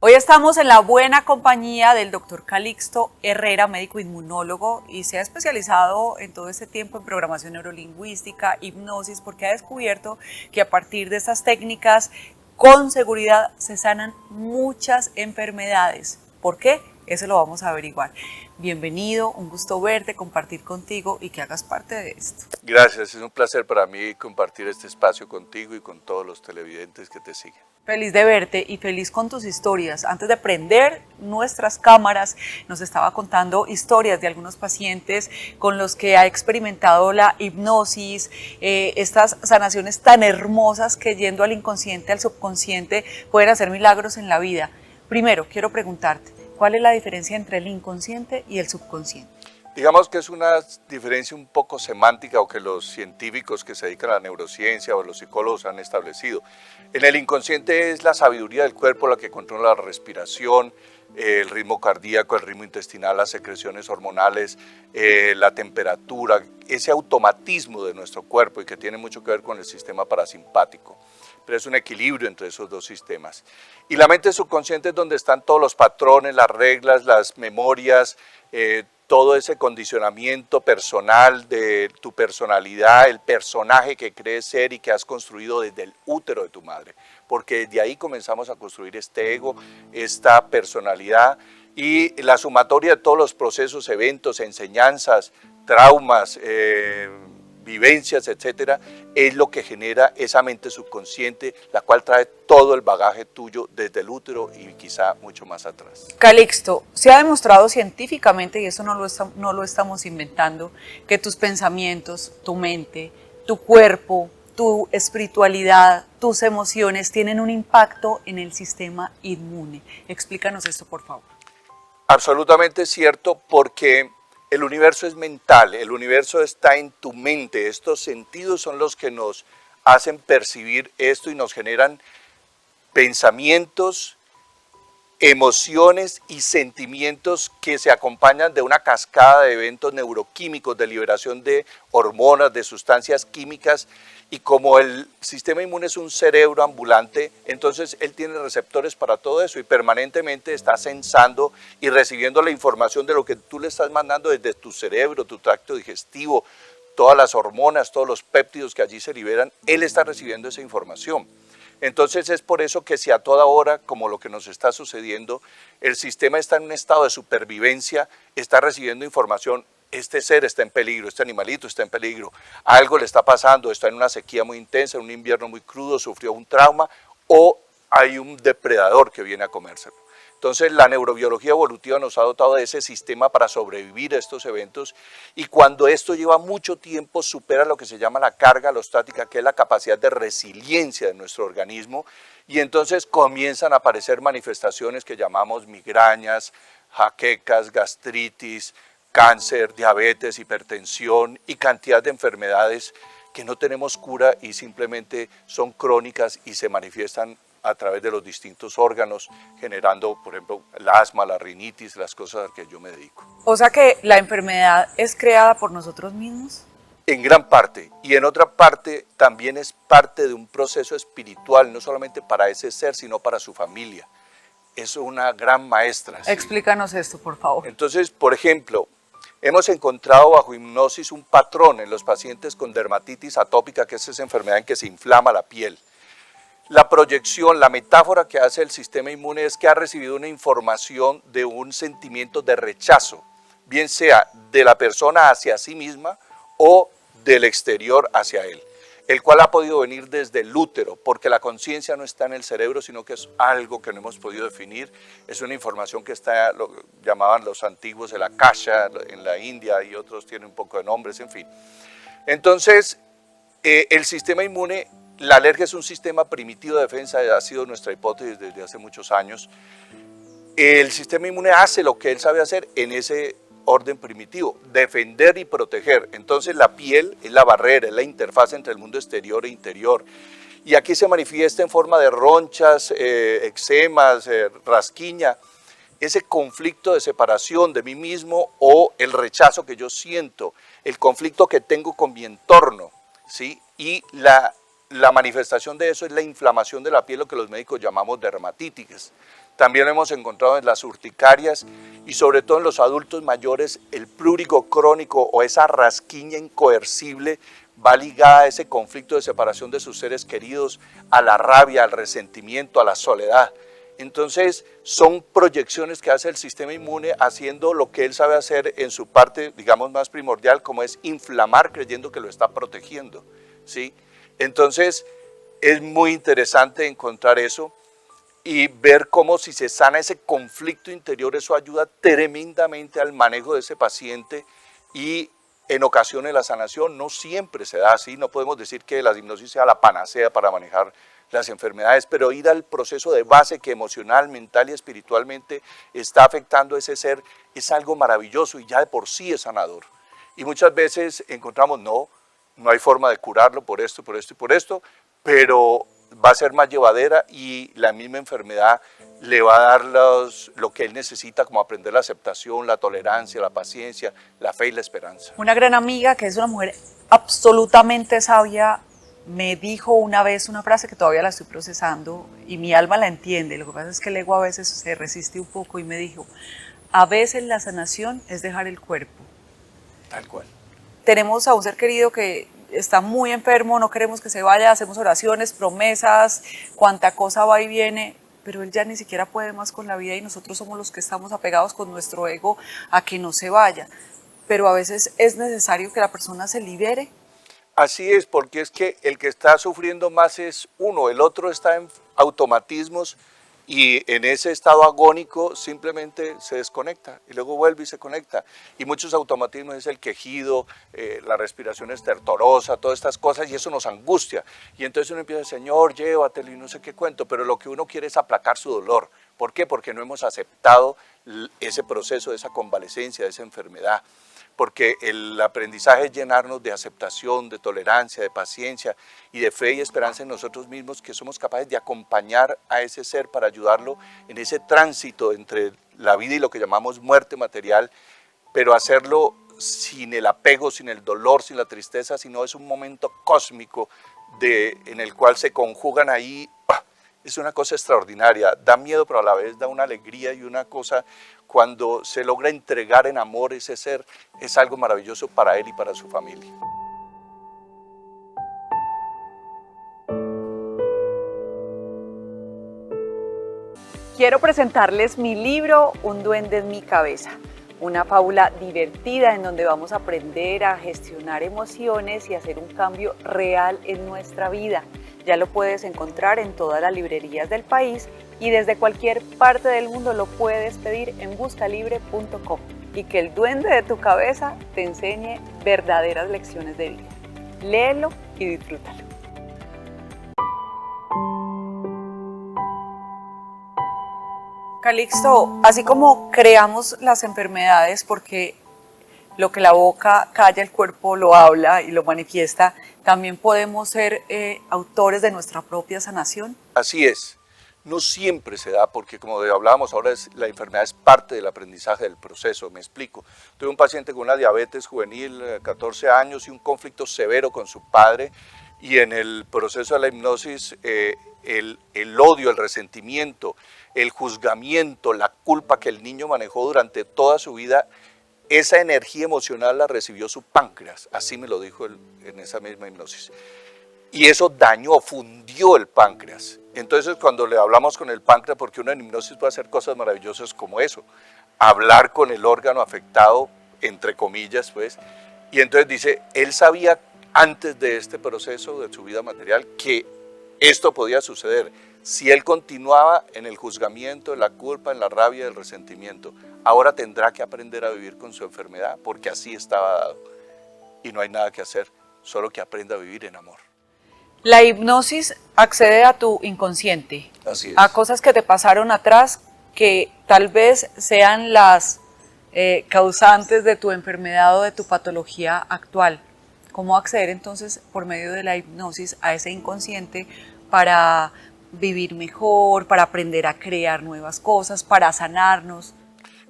Hoy estamos en la buena compañía del doctor Calixto Herrera, médico inmunólogo, y se ha especializado en todo este tiempo en programación neurolingüística, hipnosis, porque ha descubierto que a partir de estas técnicas con seguridad se sanan muchas enfermedades. ¿Por qué? Eso lo vamos a averiguar. Bienvenido, un gusto verte, compartir contigo y que hagas parte de esto. Gracias, es un placer para mí compartir este espacio contigo y con todos los televidentes que te siguen. Feliz de verte y feliz con tus historias. Antes de prender nuestras cámaras, nos estaba contando historias de algunos pacientes con los que ha experimentado la hipnosis, estas sanaciones tan hermosas que yendo al inconsciente, al subconsciente, pueden hacer milagros en la vida. Primero, quiero preguntarte, ¿cuál es la diferencia entre el inconsciente y el subconsciente? Digamos que es una diferencia un poco semántica o que los científicos que se dedican a la neurociencia o los psicólogos han establecido. En el inconsciente es la sabiduría del cuerpo la que controla la respiración, el ritmo cardíaco, el ritmo intestinal, las secreciones hormonales, la temperatura, ese automatismo de nuestro cuerpo y que tiene mucho que ver con el sistema parasimpático. Pero es un equilibrio entre esos dos sistemas. Y la mente subconsciente es donde están todos los patrones, las reglas, las memorias, todo ese condicionamiento personal de tu personalidad, el personaje que crees ser y que has construido desde el útero de tu madre, porque de ahí comenzamos a construir este ego, esta personalidad y la sumatoria de todos los procesos, eventos, enseñanzas, traumas, vivencias, etcétera, es lo que genera esa mente subconsciente, la cual trae todo el bagaje tuyo desde el útero y quizá mucho más atrás. Calixto, se ha demostrado científicamente, y eso no lo estamos inventando, que tus pensamientos, tu mente, tu cuerpo, tu espiritualidad, tus emociones tienen un impacto en el sistema inmune. Explícanos esto, por favor. Absolutamente cierto, porque el universo es mental, el universo está en tu mente, estos sentidos son los que nos hacen percibir esto y nos generan pensamientos, emociones y sentimientos que se acompañan de una cascada de eventos neuroquímicos, de liberación de hormonas, de sustancias químicas, y como el sistema inmune es un cerebro ambulante, entonces él tiene receptores para todo eso y permanentemente está sensando y recibiendo la información de lo que tú le estás mandando desde tu cerebro, tu tracto digestivo, todas las hormonas, todos los péptidos que allí se liberan, él está recibiendo esa información. Entonces es por eso que si a toda hora, como lo que nos está sucediendo, el sistema está en un estado de supervivencia, está recibiendo información, este ser está en peligro, este animalito está en peligro, algo le está pasando, está en una sequía muy intensa, en un invierno muy crudo, sufrió un trauma o hay un depredador que viene a comérselo. Entonces la neurobiología evolutiva nos ha dotado de ese sistema para sobrevivir a estos eventos y cuando esto lleva mucho tiempo supera lo que se llama la carga alostática, que es la capacidad de resiliencia de nuestro organismo y entonces comienzan a aparecer manifestaciones que llamamos migrañas, jaquecas, gastritis, cáncer, diabetes, hipertensión y cantidad de enfermedades que no tenemos cura y simplemente son crónicas y se manifiestan a través de los distintos órganos, generando, por ejemplo, el asma, la rinitis, las cosas a las que yo me dedico. O sea que la enfermedad es creada por nosotros mismos. En gran parte, y en otra parte también es parte de un proceso espiritual, no solamente para ese ser, sino para su familia. Es una gran maestra. ¿Sí? Explícanos esto, por favor. Entonces, por ejemplo, hemos encontrado bajo hipnosis un patrón en los pacientes con dermatitis atópica, que es esa enfermedad en que se inflama la piel. La proyección, la metáfora que hace el sistema inmune es que ha recibido una información de un sentimiento de rechazo, bien sea de la persona hacia sí misma o del exterior hacia él, el cual ha podido venir desde el útero, porque la conciencia no está en el cerebro, sino que es algo que no hemos podido definir, es una información que está, lo llamaban los antiguos el akasha en la India y otros tienen un poco de nombres, en fin. Entonces, el sistema inmune, la alergia es un sistema primitivo de defensa, ha sido nuestra hipótesis desde hace muchos años. El sistema inmune hace lo que él sabe hacer en ese orden primitivo, defender y proteger. Entonces la piel es la barrera, es la interfaz entre el mundo exterior e interior. Y aquí se manifiesta en forma de ronchas, eczemas, rasquiña, ese conflicto de separación de mí mismo o el rechazo que yo siento, el conflicto que tengo con mi entorno, ¿sí? Y la manifestación de eso es la inflamación de la piel, lo que los médicos llamamos dermatitis. También lo hemos encontrado en las urticarias y sobre todo en los adultos mayores, el prurigo crónico o esa rasquiña incoercible va ligada a ese conflicto de separación de sus seres queridos, a la rabia, al resentimiento, a la soledad. Entonces son proyecciones que hace el sistema inmune haciendo lo que él sabe hacer en su parte, digamos, más primordial, como es inflamar creyendo que lo está protegiendo, ¿sí? Entonces es muy interesante encontrar eso y ver cómo si se sana ese conflicto interior, eso ayuda tremendamente al manejo de ese paciente y en ocasiones la sanación no siempre se da así, no podemos decir que la hipnosis sea la panacea para manejar las enfermedades, pero ir al proceso de base que emocional, mental y espiritualmente está afectando a ese ser es algo maravilloso y ya de por sí es sanador. Y muchas veces encontramos, no hay forma de curarlo por esto, por esto y por esto, pero va a ser más llevadera y la misma enfermedad le va a dar lo que él necesita, como aprender la aceptación, la tolerancia, la paciencia, la fe y la esperanza. Una gran amiga que es una mujer absolutamente sabia me dijo una vez una frase que todavía la estoy procesando y mi alma la entiende, lo que pasa es que el ego a veces se resiste un poco y me dijo, a veces la sanación es dejar el cuerpo. Tal cual. Tenemos a un ser querido que está muy enfermo, no queremos que se vaya, hacemos oraciones, promesas, cuánta cosa va y viene, pero él ya ni siquiera puede más con la vida y nosotros somos los que estamos apegados con nuestro ego a que no se vaya. Pero a veces es necesario que la persona se libere. Así es, porque es que el que está sufriendo más es uno, el otro está en automatismos y en ese estado agónico simplemente se desconecta y luego vuelve y se conecta. Y muchos automatismos es el quejido, la respiración estertorosa, todas estas cosas y eso nos angustia. Y entonces uno empieza, Señor, llévatelo y no sé qué cuento, pero lo que uno quiere es aplacar su dolor. ¿Por qué? Porque no hemos aceptado ese proceso de esa convalecencia, de esa enfermedad. Porque el aprendizaje es llenarnos de aceptación, de tolerancia, de paciencia y de fe y esperanza en nosotros mismos, que somos capaces de acompañar a ese ser para ayudarlo en ese tránsito entre la vida y lo que llamamos muerte material, pero hacerlo sin el apego, sin el dolor, sin la tristeza, sino es un momento cósmico en el cual se conjugan ahí. Es una cosa extraordinaria, da miedo pero a la vez da una alegría y una cosa, cuando se logra entregar en amor ese ser, es algo maravilloso para él y para su familia. Quiero presentarles mi libro Un duende en mi cabeza, una fábula divertida en donde vamos a aprender a gestionar emociones y hacer un cambio real en nuestra vida. Ya lo puedes encontrar en todas las librerías del país y desde cualquier parte del mundo lo puedes pedir en buscalibre.com y que el duende de tu cabeza te enseñe verdaderas lecciones de vida. Léelo y disfrútalo. Calixto, así como creamos las enfermedades porque lo que la boca calla, el cuerpo lo habla y lo manifiesta, también podemos ser autores de nuestra propia sanación. Así es, no siempre se da porque como hablábamos ahora, la enfermedad es parte del aprendizaje del proceso, me explico. Tuve un paciente con una diabetes juvenil, 14 años y un conflicto severo con su padre y en el proceso de la hipnosis el odio, el resentimiento, el juzgamiento, la culpa que el niño manejó durante toda su vida, esa energía emocional la recibió su páncreas, así me lo dijo en esa misma hipnosis. Y eso dañó, fundió el páncreas. Entonces cuando le hablamos con el páncreas, porque uno en hipnosis puede hacer cosas maravillosas como eso, hablar con el órgano afectado, entre comillas pues, y entonces dice, él sabía antes de este proceso de su vida material que esto podía suceder. Si él continuaba en el juzgamiento, en la culpa, en la rabia, el resentimiento, ahora tendrá que aprender a vivir con su enfermedad, porque así estaba dado. Y no hay nada que hacer, solo que aprenda a vivir en amor. La hipnosis accede a tu inconsciente, Así es. a cosas que te pasaron atrás que tal vez sean las causantes de tu enfermedad o de tu patología actual. ¿Cómo acceder entonces por medio de la hipnosis a ese inconsciente para vivir mejor, para aprender a crear nuevas cosas, para sanarnos?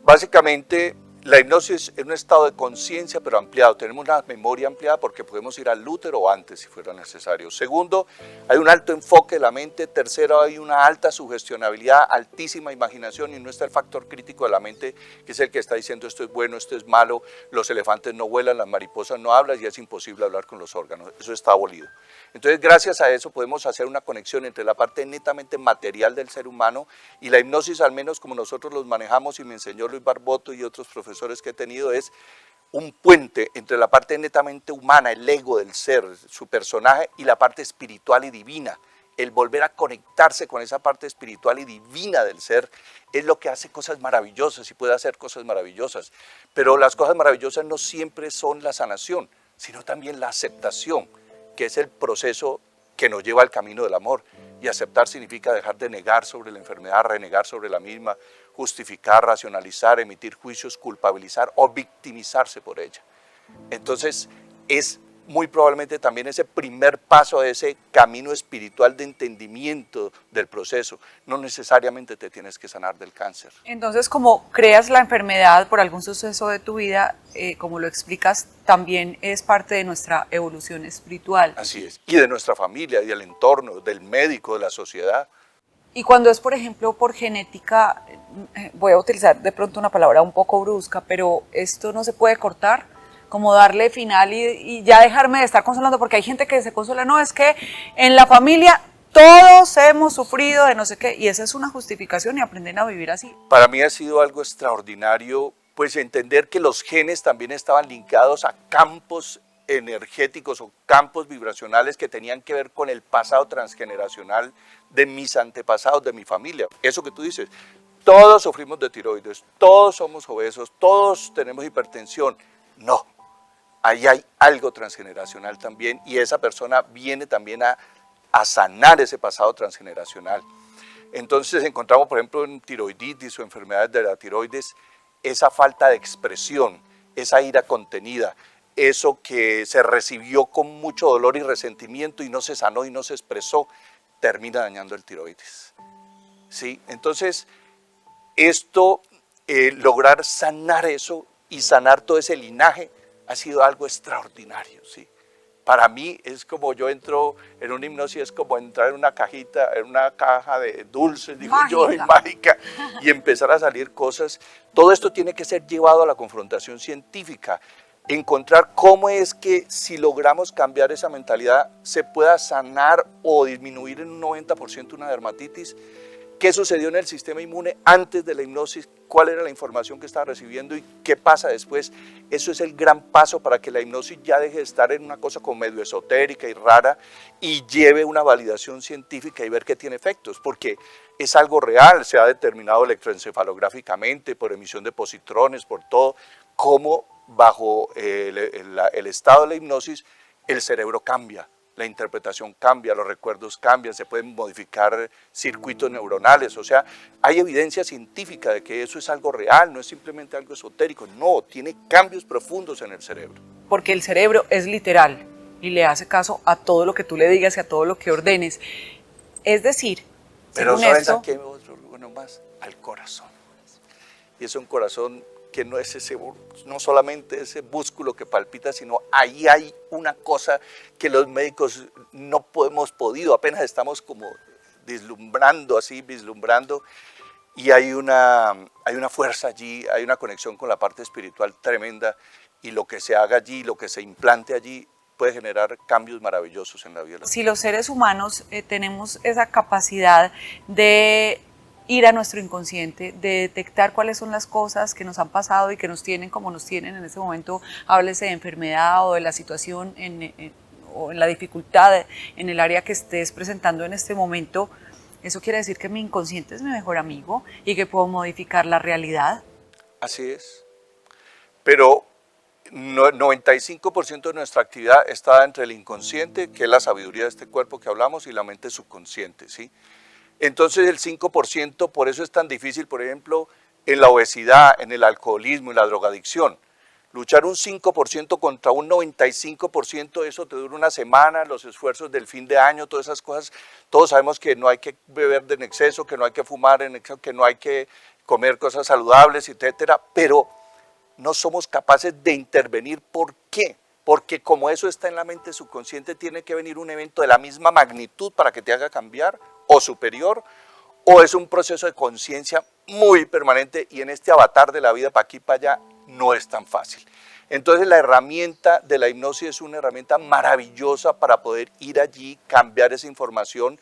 Básicamente La hipnosis es un estado de conciencia pero ampliado, tenemos una memoria ampliada porque podemos ir al útero o antes si fuera necesario. Segundo, hay un alto enfoque de la mente. Tercero, hay una alta sugestionabilidad, altísima imaginación y no está el factor crítico de la mente que es el que está diciendo esto es bueno, esto es malo, los elefantes no vuelan, las mariposas no hablan y es imposible hablar con los órganos, eso está abolido. Entonces gracias a eso podemos hacer una conexión entre la parte netamente material del ser humano y la hipnosis, al menos como nosotros los manejamos y me enseñó Luis Barboto y otros profesores que he tenido, es un puente entre la parte netamente humana, el ego del ser, su personaje, y la parte espiritual y divina. El volver a conectarse con esa parte espiritual y divina del ser es lo que hace cosas maravillosas y puede hacer cosas maravillosas. Pero las cosas maravillosas no siempre son la sanación, sino también la aceptación, que es el proceso que nos lleva al camino del amor. Y aceptar significa dejar de negar sobre la enfermedad, renegar sobre la misma, justificar, racionalizar, emitir juicios, culpabilizar o victimizarse por ella. Entonces es muy probablemente también ese primer paso de ese camino espiritual de entendimiento del proceso. No necesariamente te tienes que sanar del cáncer. Entonces, como creas la enfermedad por algún suceso de tu vida, como lo explicas, también es parte de nuestra evolución espiritual. Así es, y de nuestra familia, y del entorno, del médico, de la sociedad. Y cuando es, por ejemplo, por genética, voy a utilizar de pronto una palabra un poco brusca, pero esto no se puede cortar, como darle final y ya dejarme de estar consolando, porque hay gente que se consola, no, es que en la familia todos hemos sufrido de no sé qué, y esa es una justificación y aprenden a vivir así. Para mí ha sido algo extraordinario, pues entender que los genes también estaban linkados a campos energéticos o campos vibracionales que tenían que ver con el pasado transgeneracional de mis antepasados, de mi familia. Eso que tú dices, todos sufrimos de tiroides, todos somos obesos, todos tenemos hipertensión. No, ahí hay algo transgeneracional también y esa persona viene también a sanar ese pasado transgeneracional. Entonces encontramos, por ejemplo, en tiroiditis o enfermedades de la tiroides, esa falta de expresión, esa ira contenida, eso que se recibió con mucho dolor y resentimiento y no se sanó y no se expresó, termina dañando el tiroides. ¿Sí? Entonces, esto, lograr sanar eso y sanar todo ese linaje ha sido algo extraordinario. ¿Sí? Para mí es como yo entro en una hipnosis, es como entrar en una cajita, en una caja de dulces, digo yo, y mágica, y empezar a salir cosas. Todo esto tiene que ser llevado a la confrontación científica. Encontrar cómo es que si logramos cambiar esa mentalidad se pueda sanar o disminuir en un 90% una dermatitis. ¿Qué sucedió en el sistema inmune antes de la hipnosis? ¿Cuál era la información que estaba recibiendo y qué pasa después? Eso es el gran paso para que la hipnosis ya deje de estar en una cosa como medio esotérica y rara y lleve una validación científica y ver que tiene efectos, porque es algo real, se ha determinado electroencefalográficamente por emisión de positrones, por todo, cómo bajo el estado de la hipnosis el cerebro cambia. La interpretación cambia, los recuerdos cambian, se pueden modificar circuitos neuronales, o sea, hay evidencia científica de que eso es algo real, no es simplemente algo esotérico, no, tiene cambios profundos en el cerebro. Porque el cerebro es literal y le hace caso a todo lo que tú le digas y a todo lo que ordenes. Es decir, pero según ¿sabes esto, a qué bueno más? Al corazón. Y es un corazón que no es ese, no solamente ese músculo que palpita, sino ahí hay una cosa que los médicos no hemos podido, apenas estamos como vislumbrando, y hay una fuerza allí, hay una conexión con la parte espiritual tremenda, y lo que se haga allí, lo que se implante allí, puede generar cambios maravillosos en la vida. Si los seres humanos tenemos esa capacidad de ir a nuestro inconsciente, de detectar cuáles son las cosas que nos han pasado y que nos tienen como nos tienen en ese momento, háblese de enfermedad o de la situación o en la dificultad en el área que estés presentando en este momento, eso quiere decir que mi inconsciente es mi mejor amigo y que puedo modificar la realidad. Así es, pero 95% de nuestra actividad está entre el inconsciente, que es la sabiduría de este cuerpo que hablamos, y la mente subconsciente, ¿sí? Entonces el 5%, por eso es tan difícil, por ejemplo, en la obesidad, en el alcoholismo, en la drogadicción. Luchar un 5% contra un 95%, eso te dura una semana, los esfuerzos del fin de año, todas esas cosas. Todos sabemos que no hay que beber en exceso, que no hay que fumar en exceso, que no hay que comer cosas saludables, etcétera, pero no somos capaces de intervenir. ¿Por qué? Porque como eso está en la mente subconsciente, tiene que venir un evento de la misma magnitud para que te haga cambiar, o superior, o es un proceso de conciencia muy permanente, y en este avatar de la vida para aquí y para allá no es tan fácil. Entonces la herramienta de la hipnosis es una herramienta maravillosa para poder ir allí, cambiar esa información,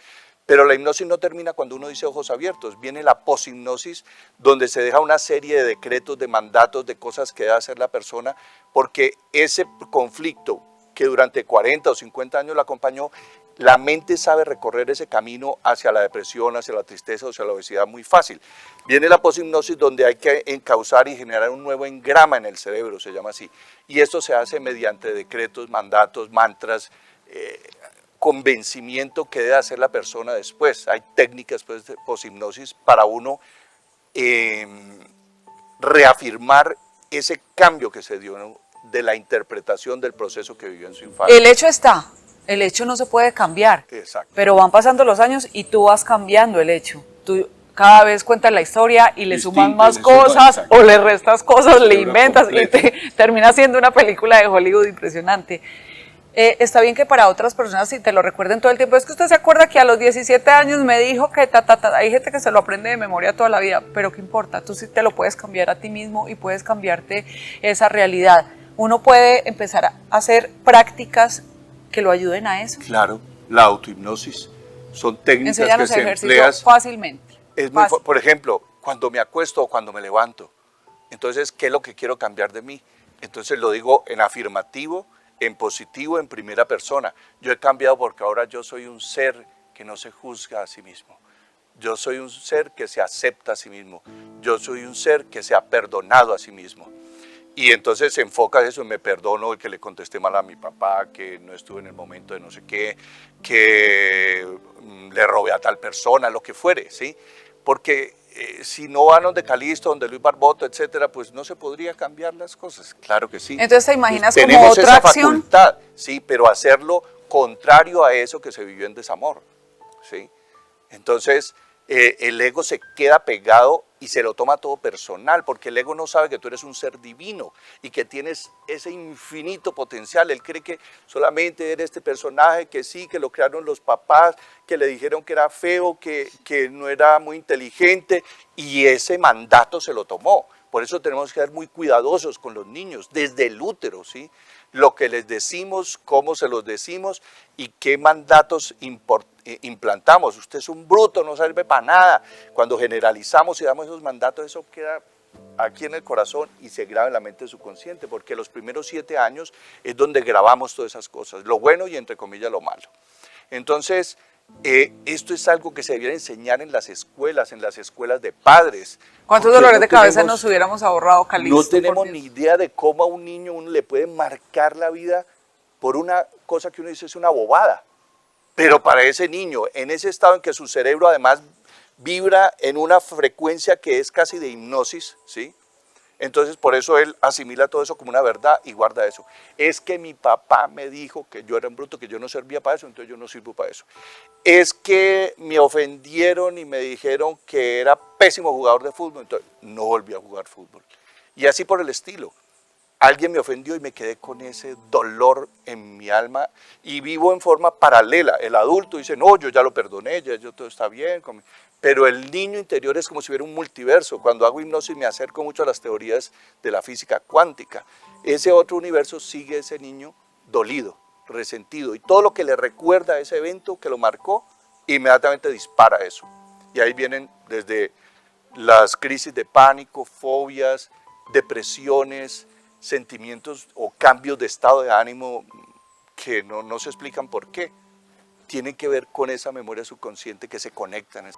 pero la hipnosis no termina cuando uno dice ojos abiertos. Viene la poshipnosis, donde se deja una serie de decretos, de mandatos, de cosas que debe hacer la persona, porque ese conflicto que durante 40 o 50 años la acompañó, la mente sabe recorrer ese camino hacia la depresión, hacia la tristeza, hacia la obesidad muy fácil. Viene la poshipnosis, donde hay que encauzar y generar un nuevo engrama en el cerebro, se llama así. Y esto se hace mediante decretos, mandatos, mantras, convencimiento que debe hacer la persona después. Hay técnicas pues, de poshipnosis para uno reafirmar ese cambio que se dio, ¿no?, de la interpretación del proceso que vivió en su infancia. El hecho está, el hecho no se puede cambiar. Exacto. Pero van pasando los años y tú vas cambiando el hecho. Tú cada vez cuentas la historia y le Distinto, sumas más le sumas, cosas, exacto, o le restas cosas, le una inventas y completa. termina siendo una película de Hollywood impresionante. Está bien que para otras personas si te lo recuerden todo el tiempo. Es que usted se acuerda que a los 17 años me dijo que hay gente que se lo aprende de memoria toda la vida, pero ¿qué importa? Tú sí te lo puedes cambiar a ti mismo y puedes cambiarte esa realidad. Uno puede empezar a hacer prácticas que lo ayuden a eso. Claro, la autohipnosis. Son técnicas que Enséñanos se ejercicio emplean. fácilmente. Es muy Fácil. por ejemplo, cuando me acuesto o cuando me levanto. Entonces, ¿qué es lo que quiero cambiar de mí? Entonces lo digo en afirmativo, en positivo, en primera persona. Yo he cambiado porque ahora yo soy un ser que no se juzga a sí mismo. Yo soy un ser que se acepta a sí mismo. Yo soy un ser que se ha perdonado a sí mismo. Y entonces se enfoca eso, me perdono el que le contesté mal a mi papá, que no estuve en el momento de no sé qué, que le robé a tal persona, lo que fuere, ¿sí? Porque si no van donde Calixto, donde Luis Barboto, etcétera, pues no se podría cambiar las cosas. Claro que sí. Entonces te imaginas Pues como tenemos otra esa acción. facultad, sí, pero hacerlo contrario a eso que se vivió en desamor, ¿sí? Entonces el ego se queda pegado y se lo toma todo personal, porque el ego no sabe que tú eres un ser divino y que tienes ese infinito potencial. Él cree que solamente eres este personaje, que sí, que lo crearon los papás, que le dijeron que era feo, que no era muy inteligente, y ese mandato se lo tomó. Por eso tenemos que ser muy cuidadosos con los niños, desde el útero, ¿sí? Lo que les decimos, cómo se los decimos y qué mandatos implantamos. Usted es un bruto, no sirve para nada. Cuando generalizamos y damos esos mandatos, eso queda aquí en el corazón y se graba en la mente subconsciente, porque los primeros 7 años es donde grabamos todas esas cosas, lo bueno y entre comillas lo malo. Entonces, esto es algo que se debiera enseñar en las escuelas de padres. ¿Cuántos dolores de cabeza nos hubiéramos ahorrado, Calixto? No tenemos ni idea de cómo a un niño uno le puede marcar la vida por una cosa que uno dice es una bobada. Pero para ese niño, en ese estado en que su cerebro además vibra en una frecuencia que es casi de hipnosis, ¿sí? Entonces por eso él asimila todo eso como una verdad y guarda eso. Es que mi papá me dijo que yo era un bruto, que yo no servía para eso, entonces yo no sirvo para eso. Es que me ofendieron y me dijeron que era pésimo jugador de fútbol, entonces no volví a jugar fútbol. Y así por el estilo. Alguien me ofendió y me quedé con ese dolor en mi alma y vivo en forma paralela. El adulto dice, no, yo ya lo perdoné, ya todo está bien. Pero el niño interior es como si hubiera un multiverso. Cuando hago hipnosis me acerco mucho a las teorías de la física cuántica. Ese otro universo sigue ese niño dolido, resentido. Y todo lo que le recuerda a ese evento que lo marcó, inmediatamente dispara eso. Y ahí vienen desde las crisis de pánico, fobias, depresiones, sentimientos o cambios de estado de ánimo que no se explican por qué. Tienen que ver con esa memoria subconsciente que se conectan.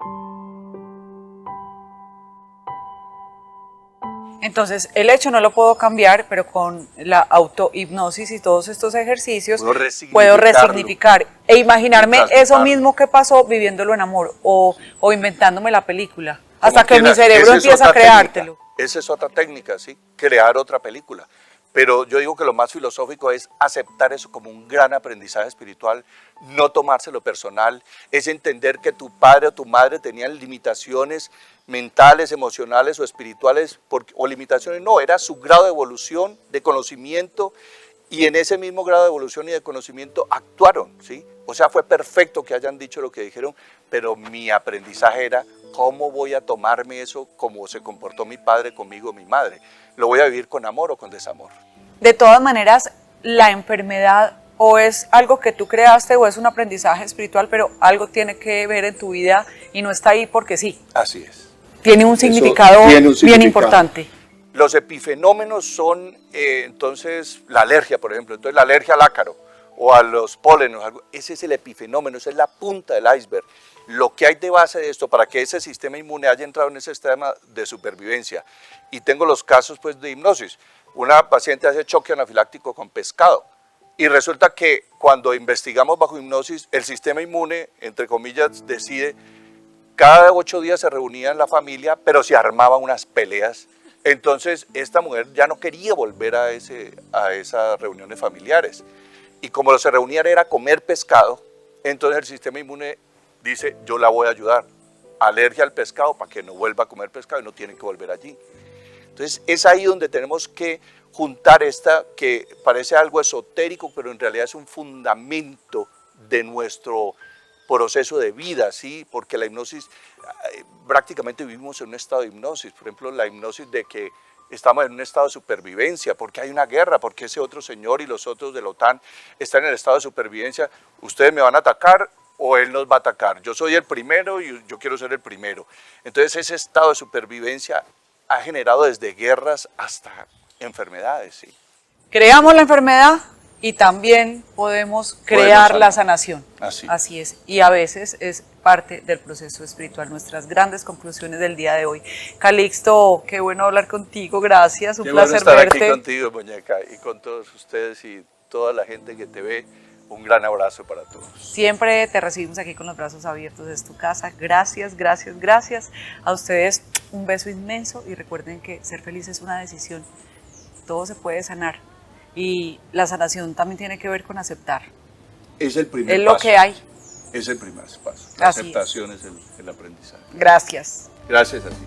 Entonces, el hecho no lo puedo cambiar, pero con la autohipnosis y todos estos ejercicios puedo resignificar e imaginarme eso mismo que pasó viviéndolo en amor o inventándome la película, hasta que mi cerebro empieza a creártelo. Esa es otra técnica, ¿sí? Crear otra película. Pero yo digo que lo más filosófico es aceptar eso como un gran aprendizaje espiritual, no tomárselo personal, es entender que tu padre o tu madre tenían limitaciones mentales, emocionales o espirituales o limitaciones, no, era su grado de evolución, de conocimiento, y en ese mismo grado de evolución y de conocimiento actuaron, ¿sí? O sea, fue perfecto que hayan dicho lo que dijeron, pero mi aprendizaje era cómo voy a tomarme eso como se comportó mi padre conmigo, mi madre. ¿Lo voy a vivir con amor o con desamor? De todas maneras, la enfermedad o es algo que tú creaste o es un aprendizaje espiritual, pero algo tiene que ver en tu vida y no está ahí porque sí. Así es. Tiene un significado bien importante. Los epifenómenos son entonces la alergia, por ejemplo, entonces la alergia al ácaro o a los pólenes, ese es el epifenómeno, esa es la punta del iceberg. Lo que hay de base de esto para que ese sistema inmune haya entrado en ese sistema de supervivencia. Y tengo los casos pues, de hipnosis. Una paciente hace choque anafiláctico con pescado y resulta que cuando investigamos bajo hipnosis, el sistema inmune, entre comillas, decide, cada 8 días se reunía en la familia, pero se armaban unas peleas. Entonces esta mujer ya no quería volver a esas reuniones familiares. Y como se reunían era comer pescado, entonces el sistema inmune dice, yo la voy a ayudar. Alergia al pescado para que no vuelva a comer pescado y no tiene que volver allí. Entonces es ahí donde tenemos que juntar esta, que parece algo esotérico, pero en realidad es un fundamento de nuestro proceso de vida, ¿sí? Porque la hipnosis, prácticamente vivimos en un estado de hipnosis. Por ejemplo, la hipnosis de que estamos en un estado de supervivencia, porque hay una guerra, porque ese otro señor y los otros de la OTAN están en el estado de supervivencia, ustedes me van a atacar o él nos va a atacar, yo soy el primero y yo quiero ser el primero. Entonces ese estado de supervivencia ha generado desde guerras hasta enfermedades, ¿sí? Creamos la enfermedad y también podemos crear la sanación. Así es. Y a veces es parte del proceso espiritual. Nuestras grandes conclusiones del día de hoy. Calixto, qué bueno hablar contigo. Gracias. Un placer estar verte. Aquí contigo, muñeca, y con todos ustedes y toda la gente que te ve. Un gran abrazo para todos. Siempre te recibimos aquí con los brazos abiertos. Es tu casa. Gracias, gracias, gracias. A ustedes un beso inmenso y recuerden que ser feliz es una decisión. Todo se puede sanar. Y la sanación también tiene que ver con aceptar. Es el primer paso. Es lo que hay. Es el primer paso. La aceptación es el aprendizaje. Gracias. Gracias a ti.